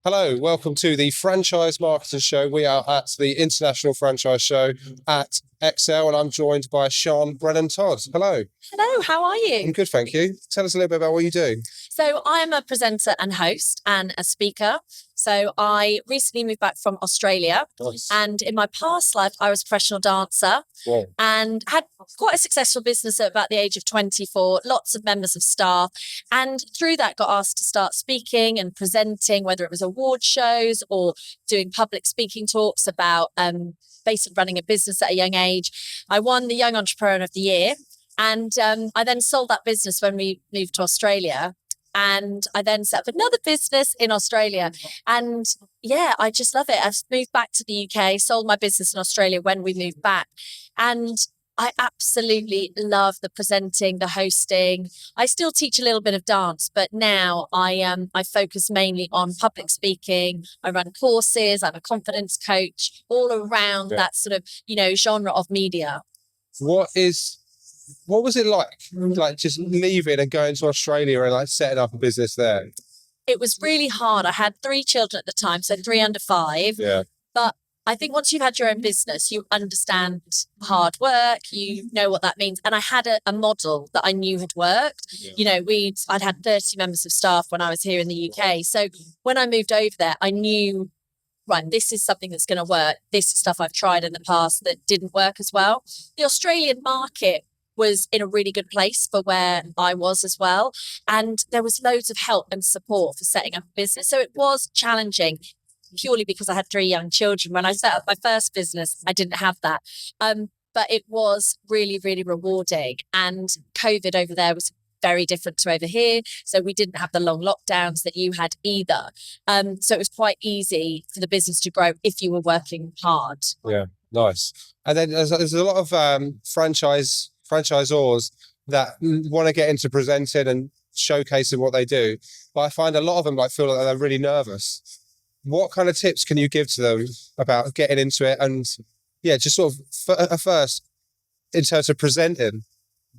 Hello, welcome to the Franchise Marketers Show. We are at the International Franchise Show at Excel, and I'm joined by Sian Brennan-Todd. Hello. Hello, how are you? I'm good, thank you. Tell us a little bit about what you do. So I'm a presenter and host and a speaker. So I recently moved back from Australia. Nice. And in my past life, I was a professional dancer. Wow. And had quite a successful business at about the age of 24, lots of members of staff. And through that, got asked to start speaking and presenting, whether it was award shows or doing public speaking talks about basically running a business at a young age. I won the Young Entrepreneur of the Year. And I then sold that business when we moved to Australia. And I then set up another business in Australia. And yeah, I just love it. I've moved back to the UK, sold my business in Australia when we moved back. And I absolutely love the presenting, the hosting. I still teach a little bit of dance, but now I focus mainly on public speaking. I run courses. I'm a confidence coach, all around that sort of, genre of media. What was it like just leaving and going to Australia and setting up a business there? It was really hard. I had 3 children at the time, so 3 under 5. Yeah. But I think once you've had your own business, you understand hard work, you know what that means. And I had a model that I knew had worked. Yeah. I'd had 30 members of staff when I was here in the UK. So when I moved over there, I knew, right, this is something that's going to work. This is stuff I've tried in the past that didn't work as well. The Australian market was in a really good place for where I was as well. And there was loads of help and support for setting up a business. So it was challenging purely because I had 3 young children. When I set up my first business, I didn't have that. But it was really, really rewarding. And COVID over there was very different to over here. So we didn't have the long lockdowns that you had either. So it was quite easy for the business to grow if you were working hard. Yeah, nice. And then there's a lot of franchisors that want to get into presenting and showcasing what they do, but I find a lot of them feel like they're really nervous. What kind of tips can you give to them about getting into it? And yeah, just sort of first, in terms of presenting,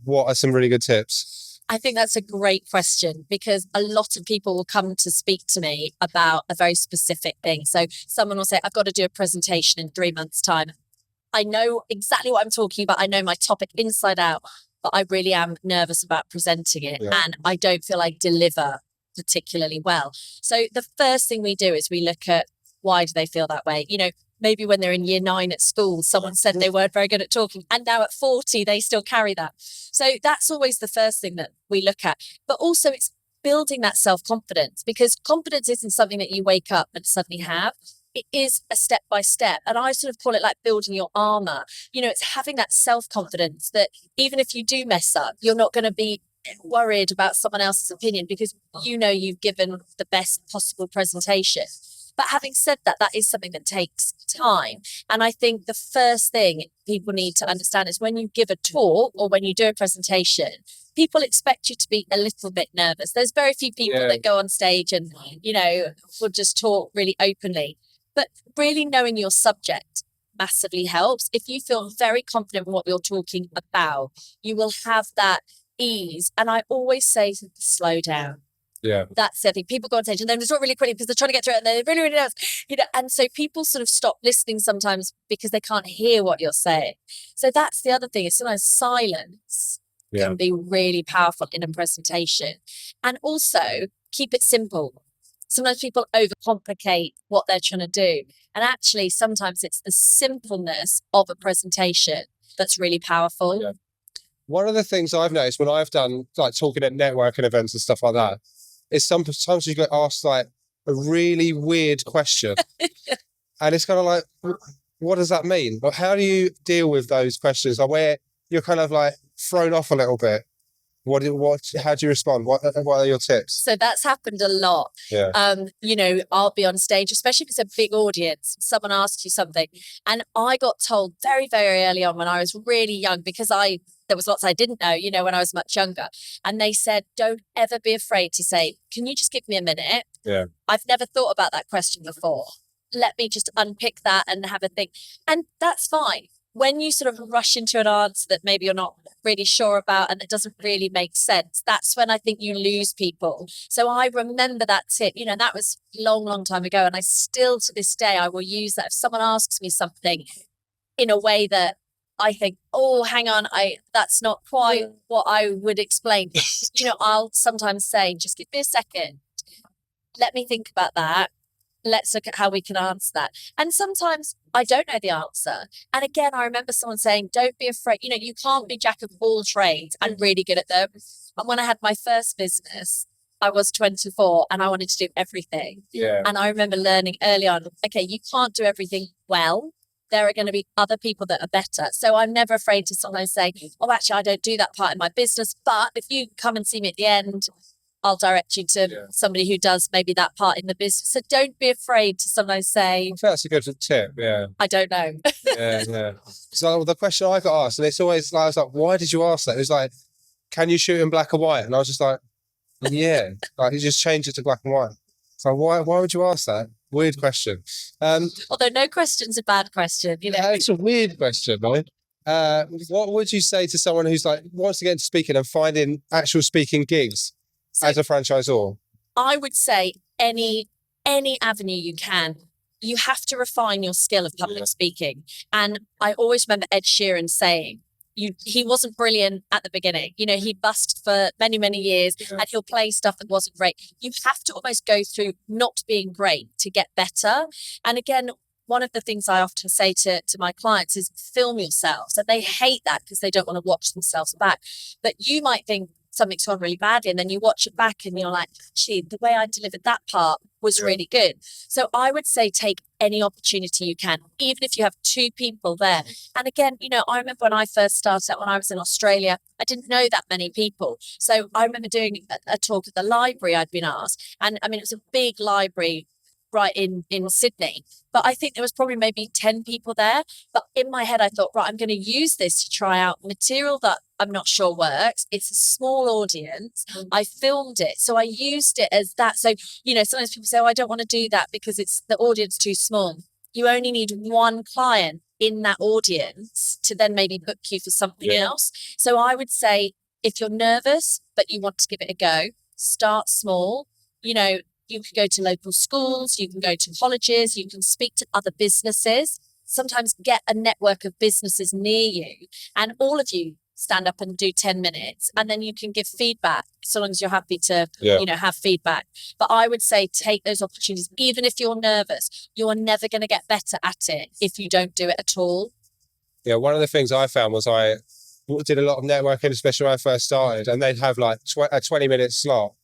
what are some really good tips? I think that's a great question, because a lot of people will come to speak to me about a very specific thing. So someone will say, I've got to do a presentation in 3 months' time. I know exactly what I'm talking about. I know my topic inside out, but I really am nervous about presenting it. Yeah. And I don't feel I deliver particularly well. So the first thing we do is we look at, why do they feel that way? Maybe when they're in year 9 at school, someone said they weren't very good at talking, and now at 40, they still carry that. So that's always the first thing that we look at. But also it's building that self-confidence, because confidence isn't something that you wake up and suddenly have. It is a step by step. And I sort of call it like building your armor. It's having that self-confidence that even if you do mess up, you're not going to be worried about someone else's opinion, because you've given the best possible presentation. But having said that, that is something that takes time. And I think the first thing people need to understand is when you give a talk or when you do a presentation, people expect you to be a little bit nervous. There's very few people that go on stage and, will just talk really openly. But really knowing your subject massively helps. If you feel very confident in what you're talking about, you will have that ease. And I always say, slow down. Yeah. That's the thing. People go on stage and then they talk really quickly because they're trying to get through it and they're really, really nervous. And so people sort of stop listening sometimes because they can't hear what you're saying. So that's the other thing. Is sometimes silence can be really powerful in a presentation. And also keep it simple. Sometimes people overcomplicate what they're trying to do. And actually, sometimes it's the simpleness of a presentation that's really powerful. Yeah. One of the things I've noticed when I've done talking at networking events and stuff like that is sometimes you get asked a really weird question. And it's kind of what does that mean? But how do you deal with those questions? Where you're kind of thrown off a little bit. How do you respond? What are your tips? So that's happened a lot. Yeah. I'll be on stage, especially if it's a big audience, someone asks you something. And I got told very, very early on when I was really young, because there was lots I didn't know, when I was much younger. And they said, don't ever be afraid to say, can you just give me a minute? Yeah. I've never thought about that question before. Let me just unpick that and have a think. And that's fine. when you sort of rush into an answer that maybe you're not really sure about and it doesn't really make sense, that's when I think you lose people. So I remember that tip, you know, that was a long, long time ago. And I still, to this day, I will use that. If someone asks me something in a way that I think, oh, hang on, that's not quite what I would explain. You know, I'll sometimes say, just give me a second. Let me think about that. Let's look at how we can answer that. And sometimes I don't know the answer. And again, I remember someone saying, don't be afraid. You know, you can't be jack of all trades and really good at them. And when I had my first business, I was 24 and I wanted to do everything. Yeah. And I remember learning early on, okay, you can't do everything well. There are going to be other people that are better. So I'm never afraid to sometimes say, oh, actually, I don't do that part in my business. But if you come and see me at the end, I'll direct you to somebody who does maybe that part in the business. So don't be afraid to sometimes say, I think that's a good tip. Yeah. I don't know. Yeah. So the question I got asked, and it's always like, I was like, why did you ask that? It was like, can you shoot in black and white? And I was just like, yeah. Like, you just change it to black and white. So why would you ask that? Weird question. Although no question's a bad question, you know. Yeah, it's a weird question, right? What would you say to someone who's like wants to get into speaking and finding actual speaking gigs as a franchisor? I would say any avenue you can. You have to refine your skill of public speaking. And I always remember Ed Sheeran saying, he wasn't brilliant at the beginning. You know, he busked for many, many years and he'll play stuff that wasn't great. You have to almost go through not being great to get better. And again, one of the things I often say to my clients is film yourselves. And they hate that because they don't want to watch themselves back. But you might think something's gone really badly and then you watch it back and you're like, actually, the way I delivered that part was really good. So I would say take any opportunity you can, even if you have two people there. And again, you know, I remember when I first started out, when I was in Australia, I didn't know that many people. So I remember doing a talk at the library I'd been asked. And I mean, it was a big library right in Sydney. But I think there was probably maybe 10 people there. But in my head, I thought, right, I'm going to use this to try out material that I'm not sure works. It's a small audience. I filmed it. So I used it as that. So, you know, sometimes people say, oh, I don't want to do that because it's the audience too small. You only need one client in that audience to then maybe book you for something else. So I would say if you're nervous, but you want to give it a go, start small. You know, you can go to local schools, you can go to colleges, you can speak to other businesses, sometimes get a network of businesses near you, and all of you stand up and do 10 minutes and then you can give feedback so long as you're happy to, you know, have feedback. But I would say take those opportunities. Even if you're nervous, you're never going to get better at it if you don't do it at all. Yeah, one of the things I found was I did a lot of networking, especially when I first started, and they'd have like a 20-minute slot.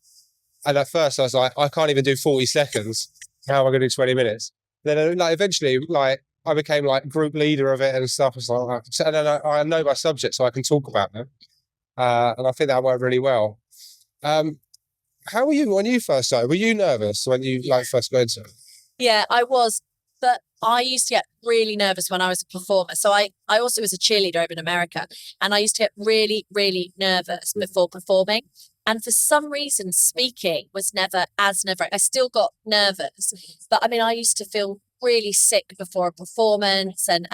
And at first I was like, I can't even do 40 seconds. How am I going to do 20 minutes? Then like eventually, like I became like group leader of it and stuff. It's like, and then I know my subject, so I can talk about them. And I think that worked really well. How were you when you first started? Were you nervous when you like first got into it? Yeah, I was. But I used to get really nervous when I was a performer. So I also was a cheerleader over in America. And I used to get really, really nervous before performing. And for some reason, speaking was never as nerve-wracking. I still got nervous. But I mean, I used to feel really sick before a performance and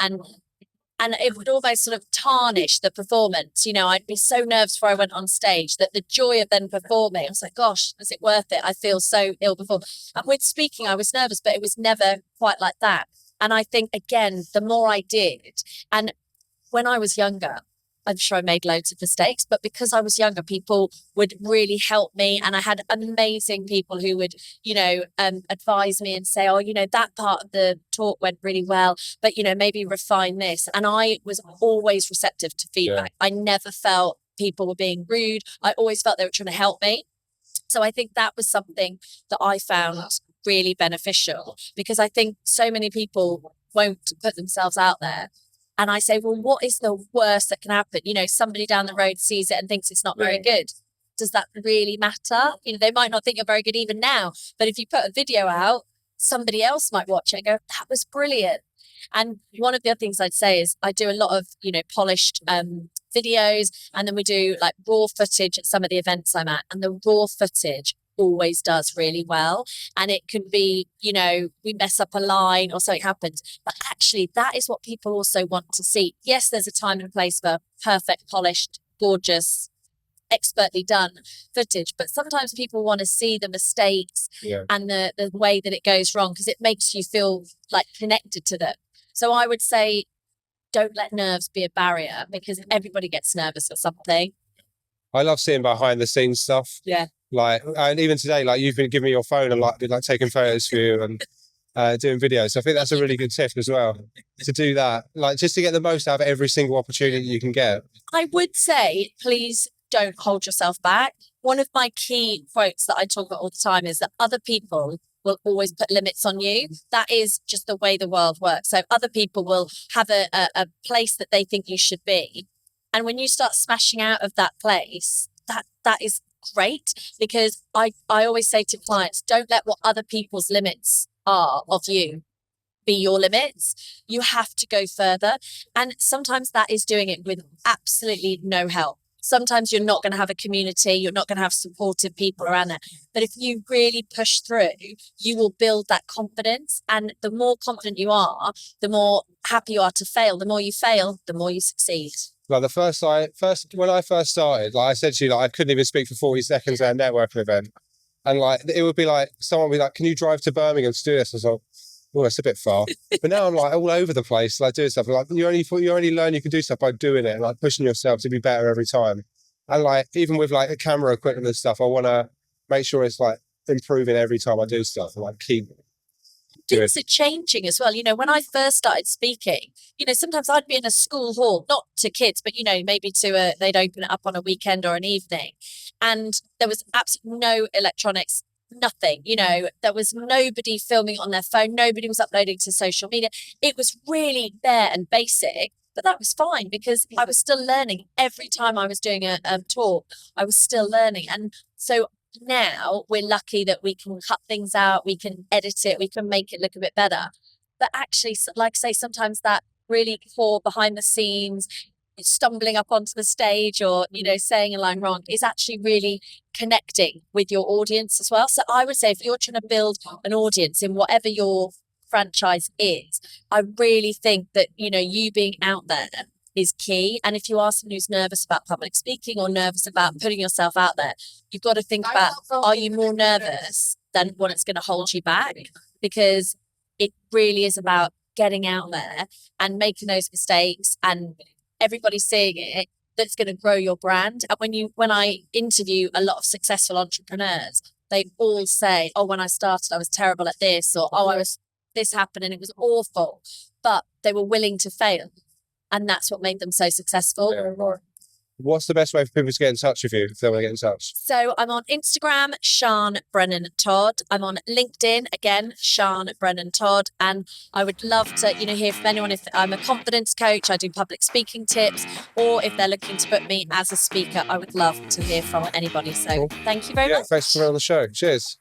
it would almost sort of tarnish the performance. You know, I'd be so nervous before I went on stage that the joy of then performing, I was like, gosh, is it worth it? I feel so ill before. And with speaking, I was nervous, but it was never quite like that. And I think, again, the more I did, and when I was younger, I'm sure I made loads of mistakes, but because I was younger, people would really help me. And I had amazing people who would, you know, advise me and say, oh, you know, that part of the talk went really well, but, you know, maybe refine this. And I was always receptive to feedback. I never felt people were being rude. I always felt they were trying to help me. So I think that was something that I found really beneficial, because I think so many people won't put themselves out there. And I say, well, what is the worst that can happen? You know, somebody down the road sees it and thinks it's not very good. Does that really matter? You know, they might not think you're very good even now, but if you put a video out, somebody else might watch it and go, that was brilliant. And one of the other things I'd say is I do a lot of, you know, polished videos, and then we do like raw footage at some of the events I'm at, and the raw footage always does really well. And it can be, we mess up a line or something happens. But actually, that is what people also want to see. Yes, there's a time and place for perfect, polished, gorgeous, expertly done footage, but sometimes people want to see the mistakes and the way that it goes wrong, because it makes you feel like connected to them. So I would say, don't let nerves be a barrier, because everybody gets nervous at something. I love seeing behind the scenes stuff. Yeah. Like, and even today, like, you've been giving me your phone and like taking photos for you and doing videos. So I think that's a really good tip as well, to do that, like, just to get the most out of every single opportunity you can get. I would say, please don't hold yourself back. One of my key quotes that I talk about all the time is that other people will always put limits on you. That is just the way the world works. So other people will have a place that they think you should be. And when you start smashing out of that place, that is great, because I always say to clients, don't let what other people's limits are of you be your limits. You have to go further. And sometimes that is doing it with absolutely no help. Sometimes you're not going to have a community, you're not going to have supportive people around there. But if you really push through, you will build that confidence. And the more confident you are, the more happy you are to fail. The more you fail, the more you succeed. Like when I first started, like I said to you, like, I couldn't even speak for 40 seconds at a networking event. And like, it would be like, someone would be like, can you drive to Birmingham to do this? I was like, oh, that's a bit far. But now I'm like all over the place, like doing stuff. Like, you only learn you can do stuff by doing it and like pushing yourself to be better every time. And like, even with like a camera equipment and stuff, I want to make sure it's like improving every time I do stuff and like keep things are changing as well. When I first started speaking, sometimes I'd be in a school hall, not to kids, but, maybe they'd open it up on a weekend or an evening. And there was absolutely no electronics, nothing, there was nobody filming on their phone. Nobody was uploading to social media. It was really bare and basic, but that was fine, because I was still learning. Every time I was doing a talk, I was still learning. And so now we're lucky that we can cut things out, we can edit it, we can make it look a bit better. But actually, like I say, sometimes that really core behind the scenes, stumbling up onto the stage or, saying a line wrong, is actually really connecting with your audience as well. So I would say, if you're trying to build an audience in whatever your franchise is, I really think that, you being out there is key. And if you are someone who's nervous about public speaking or nervous about putting yourself out there, you've got to think about, are you more nervous than what it's going to hold you back? Because it really is about getting out there and making those mistakes, and everybody seeing it, that's going to grow your brand. And when I interview a lot of successful entrepreneurs, they all say, oh, when I started, I was terrible at this, or this happened and it was awful, but they were willing to fail. And that's what made them so successful. Yeah. What's the best way for people to get in touch with you if they want to get in touch? So I'm on Instagram, Sian Brennan-Todd. I'm on LinkedIn, again, Sian Brennan-Todd. And I would love to, hear from anyone. If I'm a confidence coach, I do public speaking tips, or if they're looking to book me as a speaker, I would love to hear from anybody. So Thank you very much. Thanks for being on the show. Cheers.